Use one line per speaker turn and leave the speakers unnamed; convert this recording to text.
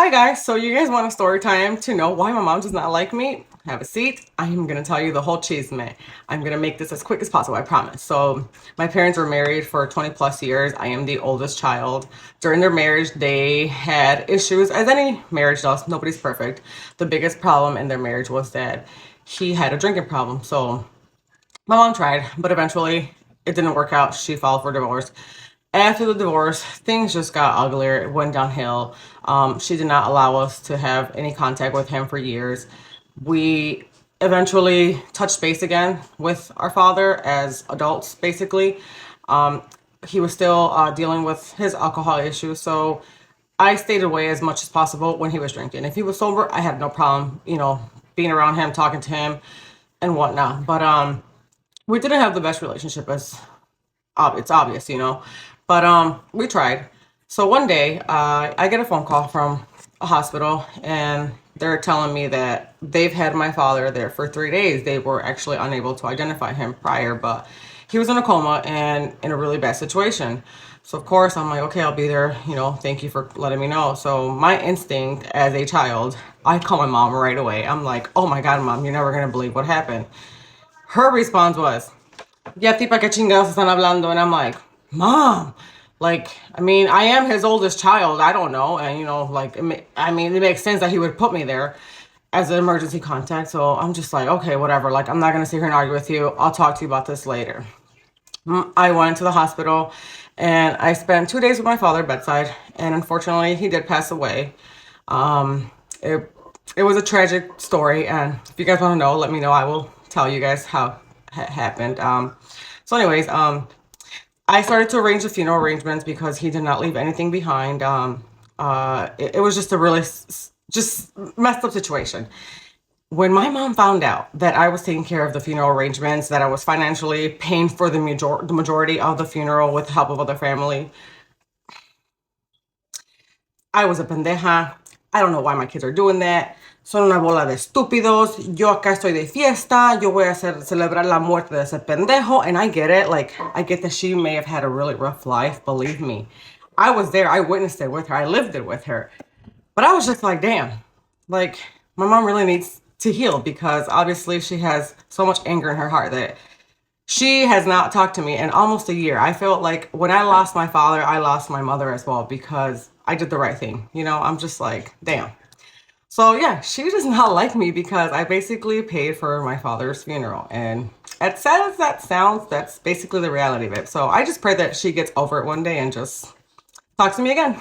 Hi guys, so you guys want a story time to know why my mom does not like me? Have a seat. I am gonna tell you the whole cheese man. I'm gonna make this as quick as possible, I promise. So my parents were married for 20 plus years. I am the oldest child. During their marriage, they had issues, as any marriage does. Nobody's perfect. The biggest problem in their marriage was that he had a drinking problem. So my mom tried, but eventually it didn't work out. She filed for divorce. After the divorce, things just got uglier. It went downhill. She did not allow us to have any contact with him for years. We eventually touched base again with our father as adults, basically. Um, he was still dealing with his alcohol issues, so I stayed away as much as possible when he was drinking. If he was sober, I had no problem, being around him, talking to him, and whatnot. But we didn't have the best relationship as it's obvious. But we tried. So one day, I get a phone call from a hospital, and they're telling me that they've had my father there for 3 days. They were actually unable to identify him prior, but he was in a coma and in a really bad situation. So of course I'm like, okay, I'll be there. Thank you for letting me know. So my instinct as a child, I call my mom right away. I'm like, oh my God, mom, you're never gonna believe what happened. Her response was, ya tipa que chingados están hablando, and I'm like, mom, like, I mean, I am his oldest child. I don't know, and like, it makes sense that he would put me there as an emergency contact. So I'm just like, okay, whatever. Like, I'm not gonna sit here and argue with you. I'll talk to you about this later. I went to the hospital, and I spent 2 days with my father bedside, and unfortunately, he did pass away. Um, it it was a tragic story, and if you guys want to know, let me know. I will tell you guys how it happened. So anyways, I started to arrange the funeral arrangements because he did not leave anything behind. It was just a really just messed up situation. When my mom found out that I was taking care of the funeral arrangements, that I was financially paying for the majority of the funeral with the help of other family, I was a pendeja. I don't know why my kids are doing that. Son una bola de estúpidos. Yo acá estoy de fiesta. Yo voy a celebrar la muerte de ese pendejo. And I get it. Like, I get that she may have had a really rough life. Believe me. I was there. I witnessed it with her. I lived it with her. But I was just like, damn. Like, my mom really needs to heal because obviously she has so much anger in her heart that she has not talked to me in almost a year. I felt like when I lost my father, I lost my mother as well because I did the right thing. I'm just like, damn. So yeah, she does not like me because I basically paid for my father's funeral. And as sad as that sounds, that's basically the reality of it. So I just pray that she gets over it one day and just talks to me again.